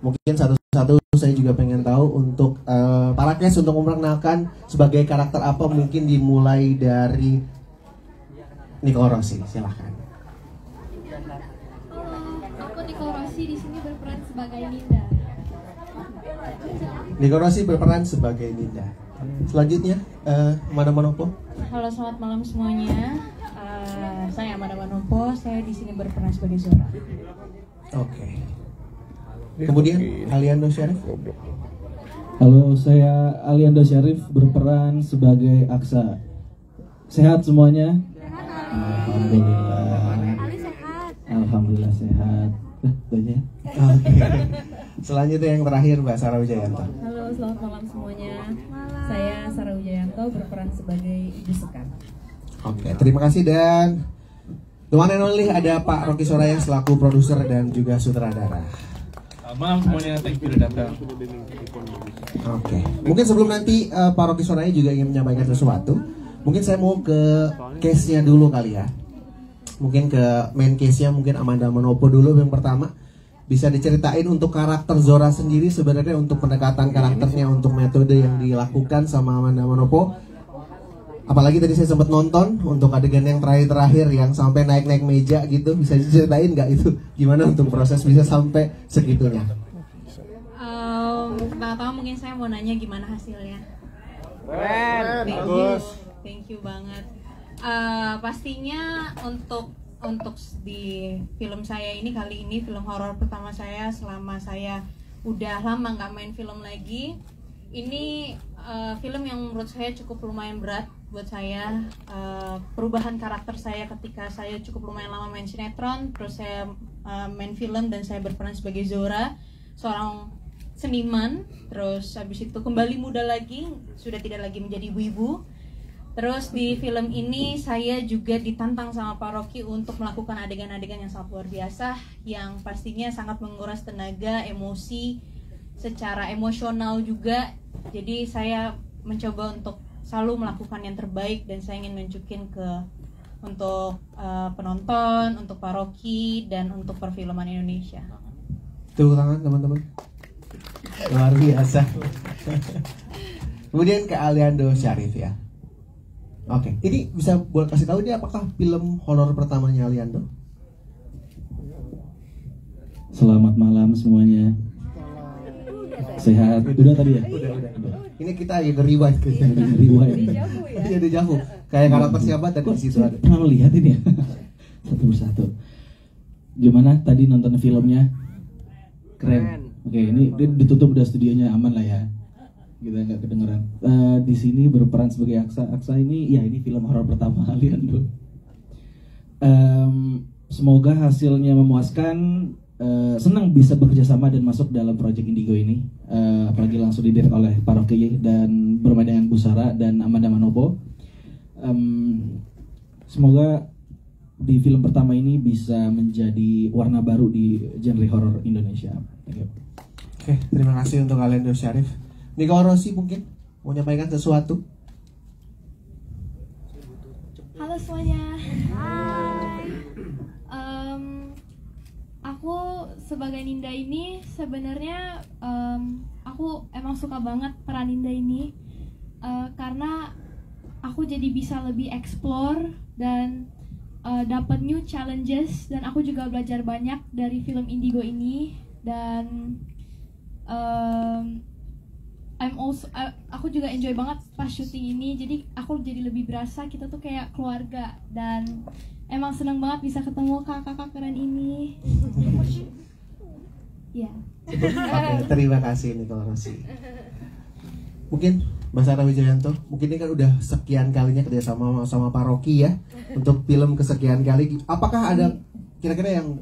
Mungkin satu-satu saya juga pengen tahu untuk para cast untuk memperkenalkan sebagai karakter apa, mungkin dimulai dari Nico Rossi, silahkan. Aku Nico Rossi di sini berperan sebagai Ninda. Nico Rossi berperan sebagai Ninda. Selanjutnya, Amanda Manopo. Halo, selamat malam semuanya. Saya Amanda Manopo. Saya di sini berperan sebagai Zora. Oke. Kemudian Aliando Syarif. Halo, saya Aliando Syarif berperan sebagai Aksa. Sehat semuanya? Alhamdulillah. Alhamdulillah sehat. Banyak. Oke. Selanjutnya yang terakhir Mbak Sarah Wijayanto. Halo, selamat malam semuanya. Saya Sarah Wijayanto berperan sebagai Ibu Sekar. Oke, terima kasih. Dan the one and only ada Pak Rocky Soraya selaku produser dan juga sutradara. Malam semuanya, thank you udah datang. Oke, mungkin sebelum nanti Pak Rocky Soraya juga ingin menyampaikan sesuatu, mungkin saya mau ke case-nya dulu kali ya. Mungkin ke main case-nya, mungkin Amanda Manopo dulu yang pertama. Bisa diceritain untuk karakter Zora sendiri sebenarnya, untuk pendekatan karakternya, untuk metode yang dilakukan sama Amanda Manopo. Apalagi tadi saya sempat nonton untuk adegan yang terakhir yang sampai naik-naik meja gitu, bisa diceritain nggak itu gimana untuk proses bisa sampai segitunya? Pertama-tama mungkin saya mau nanya gimana hasilnya. Thank you banget. Pastinya untuk di film saya ini, kali ini film horor pertama saya selama saya udah lama nggak main film lagi. Ini film yang menurut saya cukup lumayan berat buat saya. Perubahan karakter saya ketika saya cukup lumayan lama main sinetron, terus saya main film dan saya berperan sebagai Zora, seorang seniman. Terus habis itu kembali muda lagi, sudah tidak lagi menjadi ibu-ibu. Terus di film ini saya juga ditantang sama Pak Rocky untuk melakukan adegan-adegan yang sangat luar biasa, yang pastinya sangat menguras tenaga, emosi, secara emosional juga. Jadi saya mencoba untuk selalu melakukan yang terbaik dan saya ingin nunjukin untuk penonton, untuk Pak Rocky, dan untuk perfilman Indonesia. Tepuk tangan teman-teman. Luar biasa. Kemudian ke Aliando Syarif ya. Oke, ini bisa boleh kasih tahu ini apakah film horor pertamanya Aliando? Selamat malam semuanya. Sehat. Udah tadi ya? Udah. Ini kita lagi nge-rewind kayaknya. Iya, dejavu. Kayak karakter siapa tadi di situ ada. Pernah lihat ini ya? Satu persatu. Gimana tadi nonton filmnya? Keren. Oke, ini ditutup udah studionya, aman lah ya. Kita nggak kedengeran. Di sini berperan sebagai Aksa. Aksa ini, ya ini film horor pertama Aliando. Semoga hasilnya memuaskan. Senang bisa bekerja sama dan masuk dalam proyek Indigo ini, apalagi langsung didirect oleh Pak Rocky dan bermain dengan Bu Sarah dan Amanda Manopo. Semoga di film pertama ini bisa menjadi warna baru di genre horor Indonesia. Oke, terima kasih untuk Aliando Syarif. Nico Rossi mungkin mau menyampaikan sesuatu. Halo semuanya. Aku sebagai Ninda ini sebenarnya aku emang suka banget peran Ninda ini karena aku jadi bisa lebih explore dan dapat new challenges, dan aku juga belajar banyak dari film Indigo ini. Dan aku juga enjoy banget pas syuting ini, jadi aku jadi lebih berasa kita tuh kayak keluarga, dan emang senang banget bisa ketemu kakak-kakak keren ini. Ya. Oke, terima kasih Nico Rossi. Mungkin Mbak Sarah Wijayanto, mungkin ini kan udah sekian kalinya kerja sama Pak Rocky ya untuk film kesekian kali. Apakah ada kira-kira yang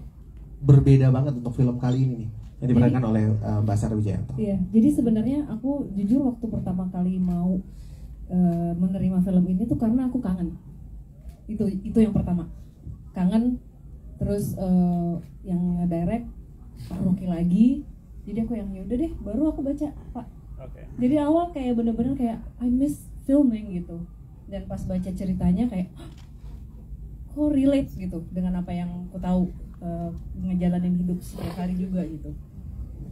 berbeda banget untuk film kali ini nih yang diperankan oleh Mbak Sarah Wijayanto? Iya, jadi sebenarnya aku jujur waktu pertama kali mau menerima film ini tuh karena aku kangen. Itu yang pertama, kangen. Terus yang ngedirect Pak Rocky lagi, jadi aku yang yaudah deh, baru aku baca Pak. Jadi awal kayak bener-bener kayak I miss filming gitu, dan pas baca ceritanya kayak kok relate gitu dengan apa yang aku tahu, ngejalanin hidup setiap hari juga gitu.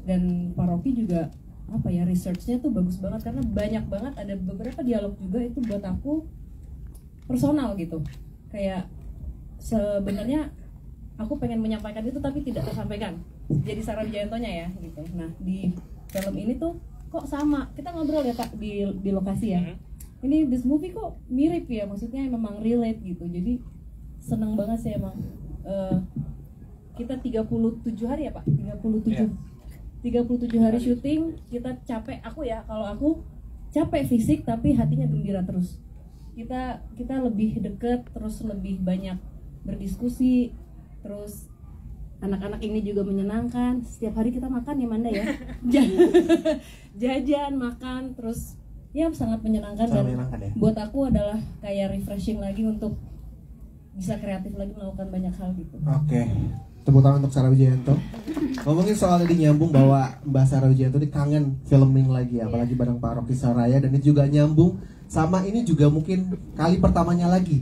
Dan Pak Rocky juga apa ya, researchnya tuh bagus banget karena banyak banget, ada beberapa dialog juga itu buat aku personal gitu, kayak sebenarnya aku pengen menyampaikan itu tapi tidak tersampaikan, jadi Sarah Wijayantonya ya gitu. Nah di film ini tuh kok sama, kita ngobrol ya Kak di lokasi ya, ini this movie kok mirip ya, maksudnya memang relate gitu, jadi seneng banget sih emang. Kita 37 hari ya Pak, 37 hari syuting, kita capek, kalau aku capek fisik tapi hatinya gembira terus. Kita lebih deket, terus lebih banyak berdiskusi, terus anak-anak ini juga menyenangkan. Setiap hari kita makan ya Manda ya, jajan, makan, terus ya sangat menyenangkan. Dan ya? buat aku adalah kayak refreshing lagi untuk bisa kreatif lagi melakukan banyak hal gitu. Oke. Tepuk tangan untuk Sarah Wijayanto. Ngomongin soal tadi nyambung bahwa Mbak Sarah Wijayanto ini kangen filming lagi, apalagi bareng Pak Rocky Soraya, dan itu juga nyambung sama ini juga mungkin kali pertamanya lagi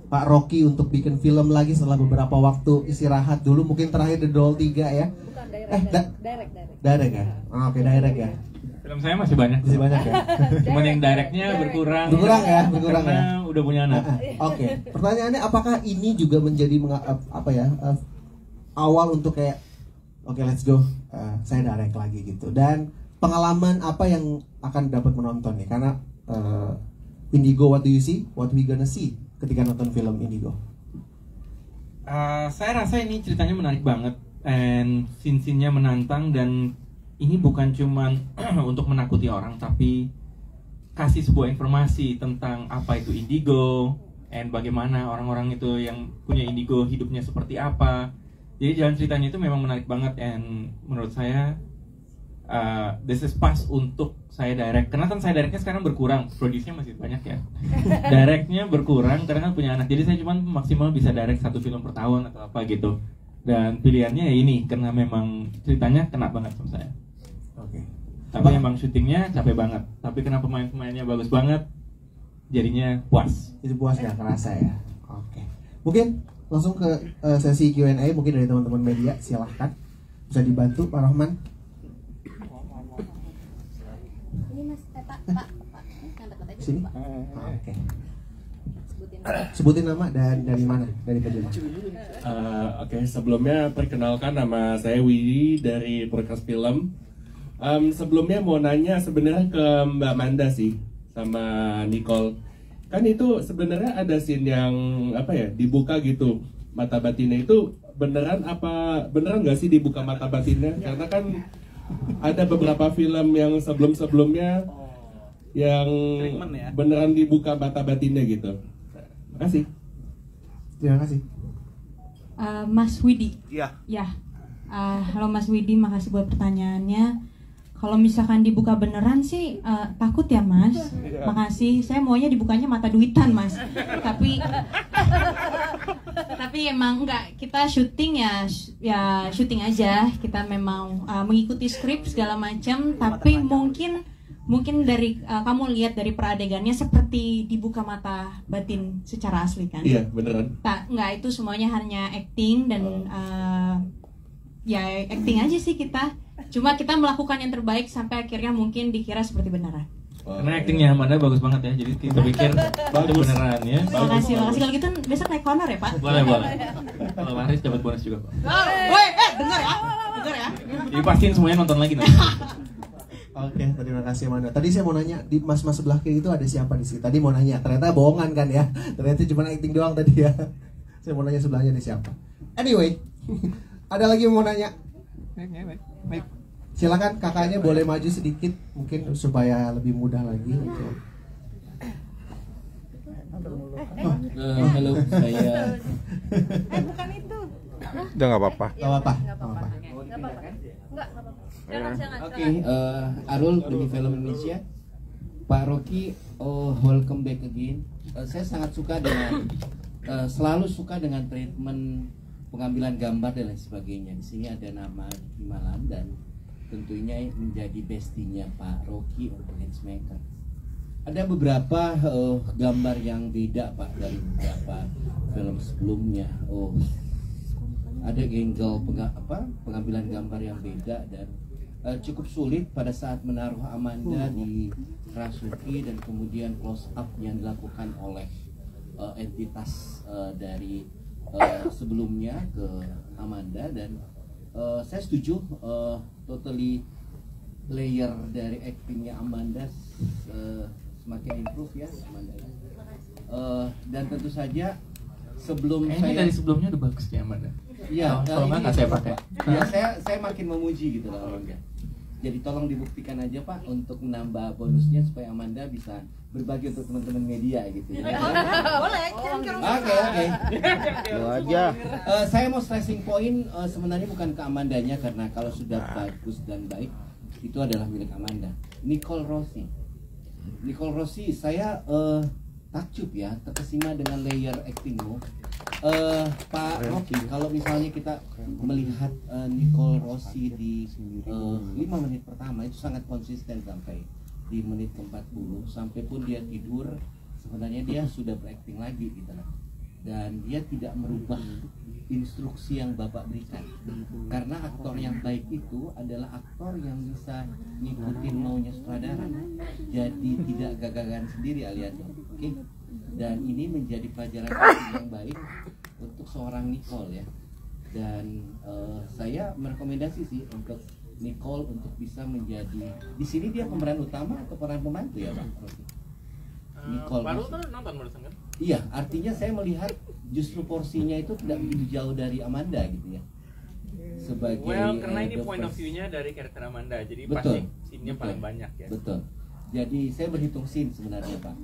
Pak Rocky untuk bikin film lagi setelah beberapa waktu istirahat dulu, mungkin terakhir The Doll 3 ya. Bukan Direct ya? Oke, direct ya. Film saya masih banyak. Masih banyak ya. Cuman yang directnya berkurang. Berkurang ya. Karena udah punya anak. Oke. Pertanyaannya, apakah ini juga menjadi awal untuk kayak oke, let's go, saya direct lagi gitu. Dan pengalaman apa yang akan dapat menonton nih? Karena Indigo, what do you see? What we gonna see ketika nonton film Indigo? Saya rasa ini ceritanya menarik banget, and scene-nya menantang, dan ini bukan cuman untuk menakuti orang, tapi kasih sebuah informasi tentang apa itu indigo, and bagaimana orang-orang itu yang punya indigo hidupnya seperti apa. Jadi jalan ceritanya itu memang menarik banget, and menurut saya this is pas untuk saya direct. Karena kan saya directnya sekarang berkurang, produce-nya masih banyak ya. Directnya berkurang karena kan punya anak, jadi saya cuma maksimal bisa direct 1 film per tahun atau apa gitu. Dan pilihannya ya ini, karena memang ceritanya kena banget sama saya. Oke. Tapi emang syutingnya capek banget. Tapi karena pemain-pemainnya bagus banget, jadinya puas. Itu puas gak kerasa ya? Oke. Mungkin langsung ke sesi Q&A mungkin dari teman-teman media, silahkan. Bisa dibantu Pak Rahman. Ini Mas, Pak. Sini. Oke. Sebutin nama dan dari mana? Dari Kediri. Oke, sebelumnya perkenalkan, nama saya Widi dari Proses Film. Sebelumnya mau nanya sebenarnya ke Mbak Manda sih sama Nicole. Kan itu sebenarnya ada scene yang dibuka gitu mata batinnya, itu beneran nggak sih dibuka mata batinnya? Karena kan ada beberapa film yang sebelumnya yang beneran dibuka mata batinnya gitu. Makasih. Terima kasih. Mas Widi. Iya. Ya. Halo Mas Widi, makasih buat pertanyaannya. Kalau misalkan dibuka beneran sih takut ya Mas. Makasih. Saya maunya dibukanya mata duitan Mas. Tapi emang enggak, kita syuting ya syuting aja. Kita memang mengikuti skrip segala macam. Tapi mungkin dari kamu lihat dari peradegannya seperti dibuka mata batin secara asli kan? Iya beneran. Enggak, itu semuanya hanya acting dan ya acting aja sih kita. Cuma kita melakukan yang terbaik sampai akhirnya mungkin dikira seperti beneran. Karena actingnya Amanda bagus banget ya, jadi kita pikir itu beneran ya. Makasih. Kalau gitu besok naik honor ya Pak? Boleh. Kalau Haris dapat bonus juga Pak. Woi, dengar ya. Jadi pastiin semuanya nonton lagi nanti. Oke, terima kasih Amanda. Tadi saya mau nanya, di mas-mas sebelah kiri itu ada siapa di sini? Tadi mau nanya, ternyata bohongan kan ya? Ternyata cuma acting doang tadi ya. Saya mau nanya sebelahnya ada siapa. Anyway, ada lagi yang mau nanya? Silakan kakaknya boleh maju sedikit, mungkin supaya lebih mudah lagi untuk. Halo, saya. Bukan itu. Udah nggak apa-apa. Gak apa-apa. Oke, Arul dari Film Indonesia. Pak Rocky, welcome back again. Saya sangat suka selalu suka dengan treatment pengambilan gambar dan lain sebagainya. Di sini ada nama Ricky Malan dan tentunya menjadi bestinya Pak Rocky untuk Hensmaker. Ada beberapa gambar yang beda Pak dari beberapa film sebelumnya. Ada angle pengambilan gambar yang beda dan cukup sulit pada saat menaruh Amanda di Rasuki dan kemudian close up yang dilakukan oleh entitas dari sebelumnya ke Amanda, dan saya setuju totally layer dari actingnya Amanda semakin improve ya Amanda. Dan tentu saja sebelum kayaknya dari sebelumnya udah bagus ya Amanda. Iya, kalau nggak saya pakai. Ya saya makin memuji gitu loh Amanda. Jadi tolong dibuktikan aja Pak untuk menambah bonusnya supaya Amanda bisa berbagi untuk teman-teman media gitu ya. Boleh. Oke. Lo aja. Saya mau stressing point sebenarnya bukan ke Amandanya, karena kalau sudah bagus dan baik itu adalah milik Amanda. Nicole Rossi, saya takjub ya, terkesima dengan layer actingmu. Pak Rocky, kalau misalnya kita melihat Nicole Rossi di 5 menit pertama itu sangat konsisten sampai di menit ke-40, sampai pun dia tidur sebenarnya dia sudah berakting lagi gitu lah. Dan dia tidak merubah instruksi yang Bapak berikan, karena aktor yang baik itu adalah aktor yang bisa ngikutin maunya sutradara, jadi tidak gagagan sendiri Aliando. Oke? Dan ini menjadi pelajaran yang baik untuk seorang Nicole ya. Dan saya merekomendasi sih untuk Nicole untuk bisa menjadi, di sini dia pemeran utama atau peran pembantu ya Pak? Nicole baru tuh nonton barusan kan? Iya, artinya saya melihat justru porsinya itu tidak begitu jauh dari Amanda gitu ya. Sebagai karena ini point of view-nya dari karakter Amanda, jadi betul, pasti scene-nya paling banyak ya. Betul. Jadi saya berhitung scene sebenarnya Pak.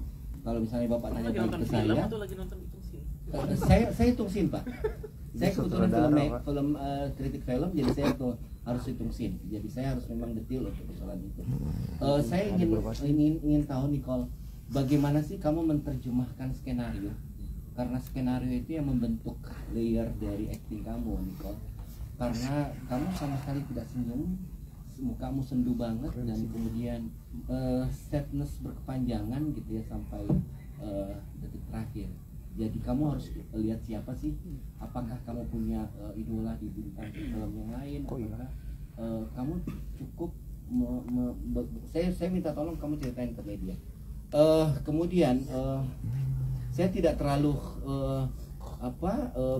Kalau misalnya Bapak nanya lagi nonton ke film saya, atau lagi nonton hitung scene? saya hitung scene Pak. Saya kebetulan film kritik film, jadi saya harus hitung scene. Jadi saya harus memang detail untuk persoalan itu. Saya ingin tahu Nicole, bagaimana sih kamu menerjemahkan skenario? Karena skenario itu yang membentuk layer dari acting kamu, Nicole. Karena kamu sama sekali tidak senyum, mukamu sendu banget, dan kemudian sadness berkepanjangan gitu ya sampai detik terakhir. Jadi kamu harus lihat siapa sih? Apakah kamu punya idola di bintang film yang lain? Apakah kamu cukup saya minta tolong kamu ceritain ke media. Kemudian saya tidak terlalu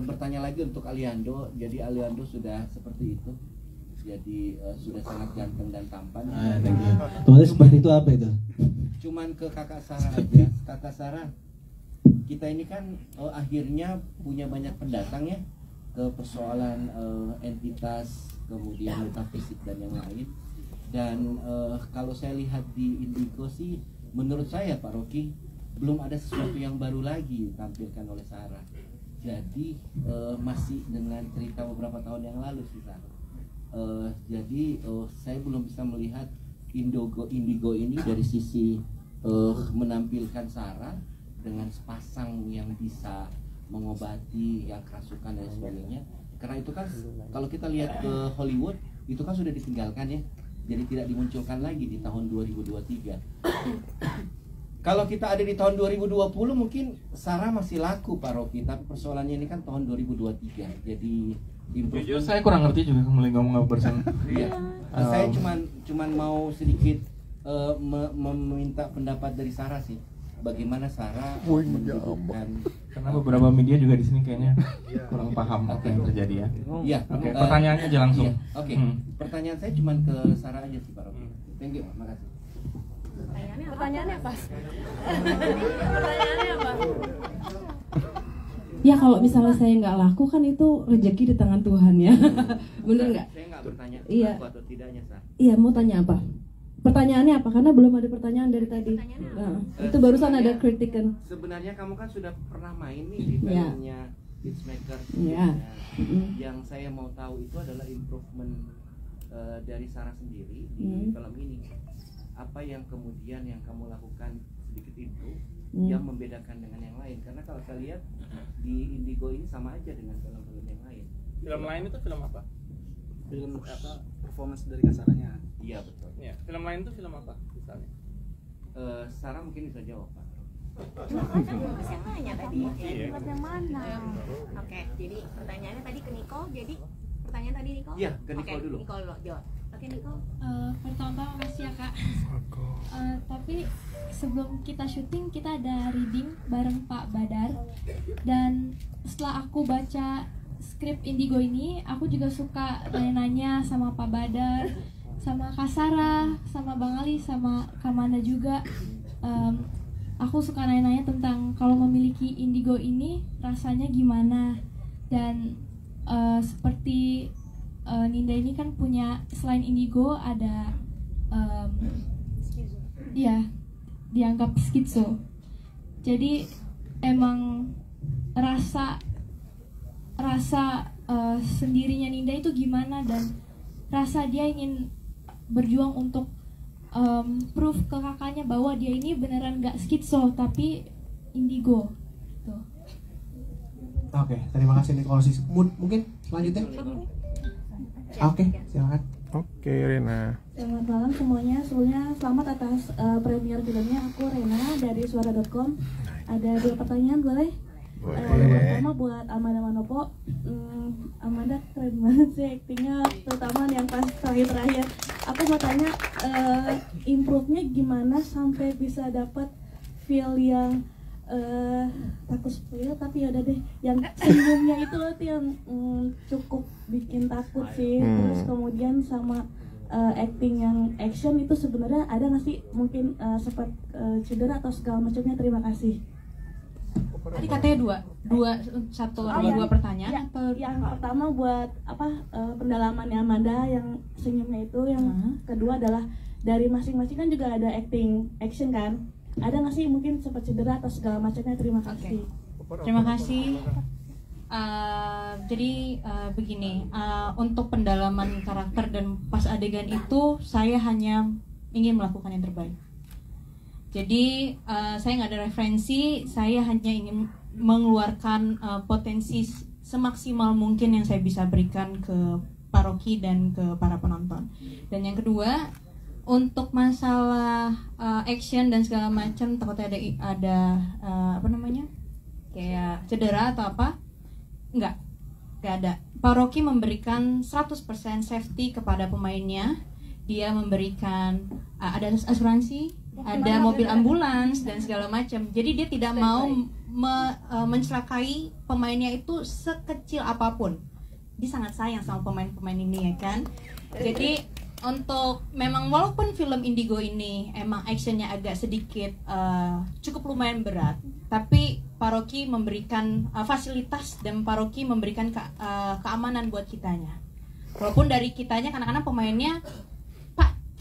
bertanya lagi untuk Aliando. Jadi Aliando sudah seperti itu. Jadi sudah sangat ganteng dan tampan. Tulis seperti itu apa itu? Cuman ke kakak Sarah aja. Kakak Sarah, kita ini kan akhirnya punya banyak pendatang ya ke persoalan entitas, kemudian metafisik dan yang lain. Dan kalau saya lihat di Indigo sih, menurut saya Pak Rocky belum ada sesuatu yang baru lagi ditampilkan oleh Sarah. Jadi masih dengan cerita beberapa tahun yang lalu sih Sarah. Jadi saya belum bisa melihat Indigo ini dari sisi menampilkan Sarah dengan sepasang yang bisa mengobati yang kerasukan dan sebagainya. Karena itu kan kalau kita lihat ke Hollywood itu kan sudah ditinggalkan ya. Jadi tidak dimunculkan lagi di tahun 2023. Kalau kita ada di tahun 2020 mungkin Sarah masih laku Pak Rocky, tapi persoalannya ini kan tahun 2023. Jadi jujur saya kurang ngerti juga mulai ngomong barusan. Iya. Saya cuman mau sedikit meminta pendapat dari Sarah sih. Bagaimana Sarah menunjukkan, karena beberapa media juga di sini kayaknya kurang paham apa yang terjadi ya. Iya. Oke, pertanyaannya aja langsung. Iya. Oke. Pertanyaan saya cuman ke Sarah aja sih Pak Rocky. Thank you, makasih. Pertanyaannya apa? Pertanyaannya apa? Ya kalau misalnya saya nggak laku kan itu rezeki di tangan Tuhan ya. Bener nggak? Saya nggak bertanya Iya. laku atau tidaknya Sarah. Iya, mau tanya apa? Pertanyaannya apa? Karena belum ada pertanyaan dari tadi. Nah, itu barusan ada kritikan. Sebenarnya kamu kan sudah pernah main nih di Iya. filmnya Hitchmaker. Iya. Yang saya mau tahu itu adalah improvement dari Sarah sendiri di film ini. Apa yang kemudian yang kamu lakukan sedikit improve yang membedakan dengan yang lain? Karena kalau saya lihat di Indigo ini sama aja dengan film-film yang lain. Film lain itu film apa? Film apa? Performance dari Kasaranya. Iya betul. Ya, film lain itu film apa misalnya? Sarah mungkin bisa jawab Pak. Saya tanya tadi yang mana? Oke, jadi pertanyaannya tadi ke Nicole. Jadi pertanyaan tadi Nicole? Iya, ke Nicole dulu. Nicole jawab. Oke Nicole. Pertama-tama makasih ya Kak. Tapi sebelum kita syuting kita ada reading bareng Pak Badar, dan setelah aku baca skrip Indigo ini aku juga suka nanya-nanya sama Pak Badar, sama Kak Sarah, sama Bang Ali, sama Kak Manda juga. Aku suka nanya-nanya tentang kalau memiliki Indigo ini rasanya gimana, dan seperti Ninda ini kan punya selain Indigo ada ya dianggap skitso. Jadi emang rasa sendirinya Ninda itu gimana, dan rasa dia ingin berjuang untuk proof ke kakaknya bahwa dia ini beneran gak skitso tapi indigo. Tuh. Oke, terima kasih Nicole. Mungkin selanjutnya. Oke, silakan. Oke, Rena. Selamat malam semuanya. Sebelumnya selamat atas premier filmnya. Aku Rena dari suara.com. Ada 2 pertanyaan boleh? Pertama buat Amanda Manopo. Amanda keren banget sih aktingnya, terutama yang pas terakhir. Aku mau tanya improve-nya gimana sampai bisa dapat feel yang takut spoiler tapi yaudah deh, yang senyumnya itu loh tuh yang cukup bikin takut sih. Terus kemudian sama acting yang action itu sebenarnya ada nggak sih mungkin sempat cedera atau segala macamnya? Terima kasih. Tadi katanya dua pertanyaan. Yang pertama buat pendalamannya Amanda yang senyumnya itu, yang kedua adalah dari masing-masing kan juga ada acting action kan, ada nggak sih mungkin sempat cedera atau segala macamnya? Terima kasih. Terima kasih. Jadi begini, untuk pendalaman karakter dan pas adegan itu saya hanya ingin melakukan yang terbaik. Jadi saya nggak ada referensi, saya hanya ingin mengeluarkan potensi semaksimal mungkin yang saya bisa berikan ke paroki dan ke para penonton. Dan yang kedua, untuk masalah action dan segala macam, takutnya ada kayak cedera atau apa, nggak ada. Paroki memberikan 100% safety kepada pemainnya. Dia memberikan ada asuransi, ada mobil ambulans dan segala macam. Jadi dia tidak mau mencelakai pemainnya itu sekecil apapun. Dia sangat sayang sama pemain-pemain ini ya kan. Jadi untuk memang walaupun film Indigo ini emang actionnya agak sedikit cukup lumayan berat, tapi paroki memberikan fasilitas dan paroki memberikan keamanan buat kitanya. Walaupun dari kitanya kadang-kadang pemainnya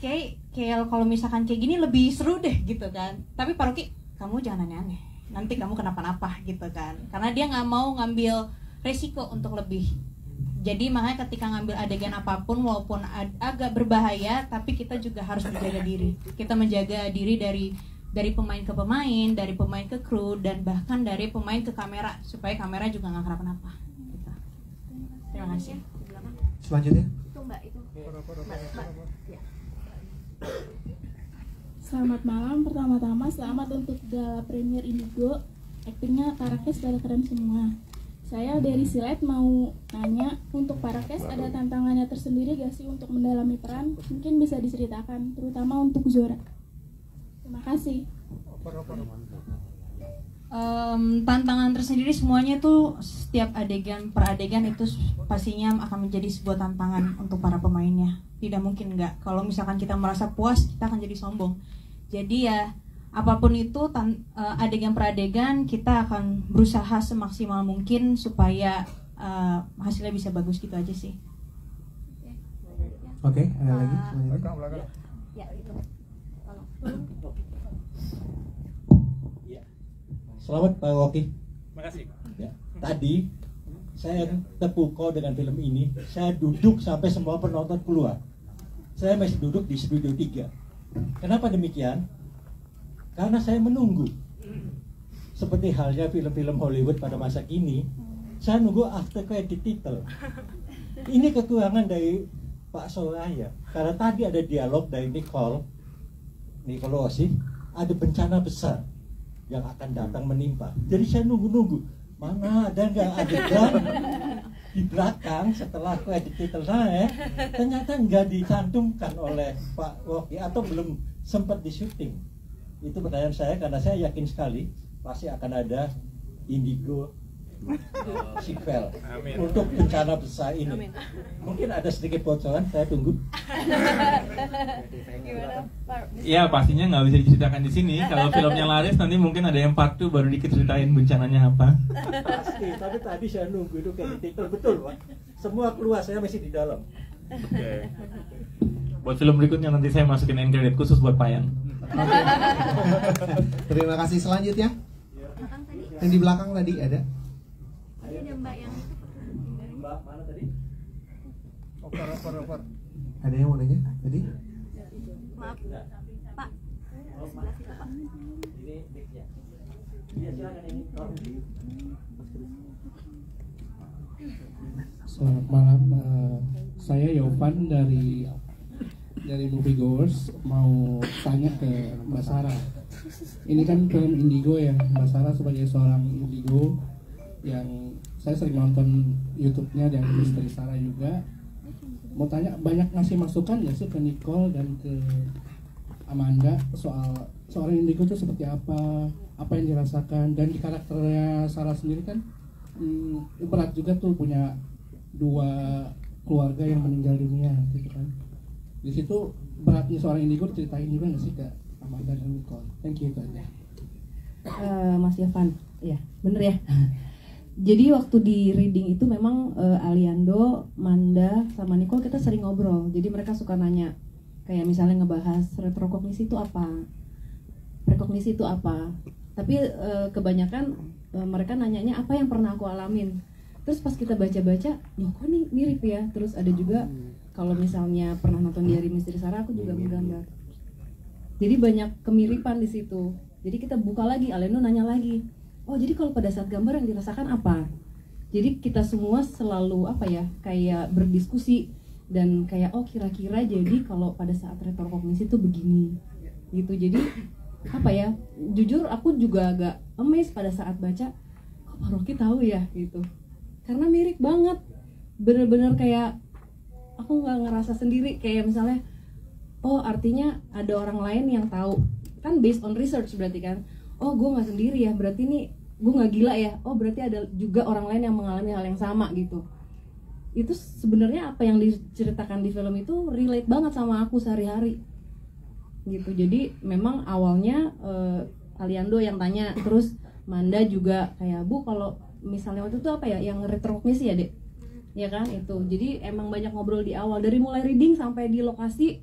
kayak kalau misalkan kayak gini lebih seru deh gitu kan, tapi paroki kamu jangan aneh-aneh, nanti kamu kenapa-napa gitu kan, karena dia nggak mau ngambil resiko untuk lebih. Jadi makanya ketika ngambil adegan apapun walaupun agak berbahaya, tapi kita juga harus menjaga diri. Kita menjaga diri dari pemain ke pemain, dari pemain ke kru, dan bahkan dari pemain ke kamera, supaya kamera juga nggak kenapa-napa gitu. Terima kasih. Selanjutnya. Itu Mbak itu. Ya. Selamat malam, pertama-tama selamat untuk gala premier Indigo. Aktingnya Parakes pada keren semua. Saya dari Silet mau nanya, untuk Parakes ada tantangannya tersendiri gak sih untuk mendalami peran? Mungkin bisa diceritakan, terutama untuk Zora. Terima kasih. Tantangan tersendiri semuanya tuh setiap adegan per adegan itu pastinya akan menjadi sebuah tantangan untuk para pemainnya. Tidak mungkin enggak. Kalau misalkan kita merasa puas, kita akan jadi sombong. Jadi ya apapun itu adegan per adegan kita akan berusaha semaksimal mungkin supaya hasilnya bisa bagus, gitu aja sih. Oke, ada lagi? Ya, itu. Selamat Pak Woki. Makasih. Ya, tadi saya terpukau dengan film ini. Saya duduk sampai semua penonton keluar. Saya masih duduk di studio 3. Kenapa demikian? Karena saya menunggu. Seperti halnya film-film Hollywood pada masa kini, saya nunggu after credit title. Ini kekurangan dari Pak Soraya. Karena tadi ada dialog dari Nicole Osi, ada bencana besar yang akan datang menimpa. Jadi saya nunggu-nunggu, mana ada nggak adegan di belakang setelah credit title naik ternyata nggak dicantumkan oleh Pak Woki atau belum sempat di syuting. Itu pertanyaan saya karena saya yakin sekali pasti akan ada Indigo sequel untuk bencana besar ini. Amin. Mungkin ada sedikit bocoran, saya tunggu. Ya pastinya nggak bisa diceritakan di sini. Kalau filmnya laris nanti mungkin ada yang part 2 baru dikit ceritain bencananya apa. Pasti, tapi tadi saya nunggu itu kayak titel betul Pak. Semua keluar, saya masih di dalam. Okay. Buat film berikutnya nanti saya masukin end credit khusus buat Payan. Terima kasih. Selanjutnya yang di belakang tadi ada. Mbak yang Mbak mana tadi? Opor. Ada yang mau nanya tadi? Maaf, Pak. Sebelah situ, Pak. Ini mic-nya. Iya, silakan ini. Selamat malam, saya Yovan dari Moviegoers, mau tanya ke Mbak Sarah. Ini kan film Indigo ya, Mbak Sarah sebagai seorang Indigo yang saya sering nonton YouTube-nya dari Misteri Sarah juga. Mau tanya, banyak ngasih masukan nggak sih ke Nicole dan ke Amanda soal seorang Indigo itu seperti apa yang dirasakan, dan di karakternya Sarah sendiri kan berat juga tuh, punya 2 keluarga yang meninggal dunia gitu kan. Di situ beratnya seorang Indigo ceritain juga nggak sih ke Amanda dan Nicole? Thank you, itu aja. Mas Yovan, ya bener ya. Jadi waktu di reading itu memang Aliando, Manda, sama Nicole kita sering ngobrol. Jadi mereka suka nanya, kayak misalnya ngebahas retrokognisi itu apa, prekognisi itu apa. Tapi kebanyakan mereka nanyanya apa yang pernah aku alamin. Terus pas kita baca-baca, loh kok nih mirip ya. Terus ada juga kalau misalnya pernah nonton Diari Misteri Sarah, aku juga menggambar. Jadi banyak kemiripan di situ. Jadi kita buka lagi, Aliando nanya lagi. Oh jadi kalau pada saat gambar yang dirasakan apa? Jadi kita semua selalu kayak berdiskusi dan kayak kira-kira jadi kalau pada saat retrokognisi itu begini gitu. Jadi jujur aku juga agak amazed pada saat baca, kok Pak Rocky tahu ya gitu. Karena mirip banget, bener-bener kayak aku nggak ngerasa sendiri, kayak misalnya artinya ada orang lain yang tahu, kan based on research berarti kan. Oh gue nggak sendiri ya, berarti nih gue nggak gila ya. Oh berarti ada juga orang lain yang mengalami hal yang sama gitu. Itu sebenarnya apa yang diceritakan di film itu relate banget sama aku sehari-hari gitu. Jadi memang awalnya Aliando yang tanya, terus Manda juga kayak, Bu kalau misalnya waktu itu yang retrokognisi ya Dek, ya kan itu. Jadi emang banyak ngobrol di awal, dari mulai reading sampai di lokasi,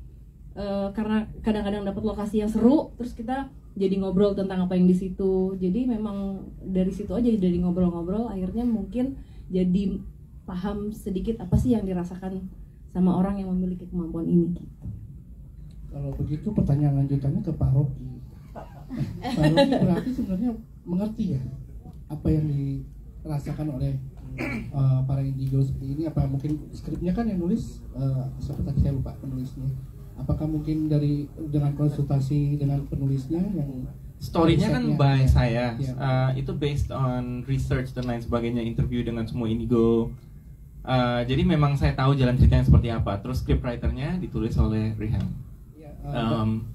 karena kadang-kadang dapat lokasi yang seru, terus kita jadi ngobrol tentang apa yang di situ. Jadi memang dari situ aja, dari ngobrol-ngobrol akhirnya mungkin jadi paham sedikit apa sih yang dirasakan sama orang yang memiliki kemampuan ini. Kalau begitu pertanyaan lanjutannya ke Pak Rocky. Pak Rocky berarti sebenarnya mengerti ya apa yang dirasakan oleh para Indigo seperti ini. Apa mungkin skripnya kan yang nulis siapa tadi saya lupa penulisnya. Apakah mungkin dengan konsultasi dengan penulisnya yang story-nya kan by saya, itu based on research dan lain sebagainya, interview dengan semua Indigo. Jadi memang saya tahu jalan ceritanya seperti apa. Terus scriptwriter-nya ditulis oleh Rihan.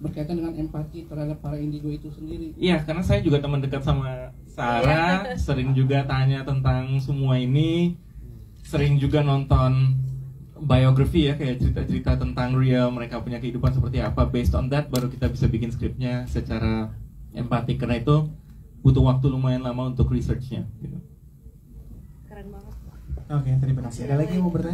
Berkaitan dengan empati terhadap para Indigo itu sendiri. Iya, karena saya juga teman dekat sama Sarah, sering juga tanya tentang semua ini, sering juga nonton biografi ya, kayak cerita-cerita tentang real mereka punya kehidupan seperti apa. Based on that baru kita bisa bikin skripnya secara empatik, karena itu butuh waktu lumayan lama untuk researchnya gitu. Keren banget. Oke, terima kasih. Ada lagi yang mau bertanya?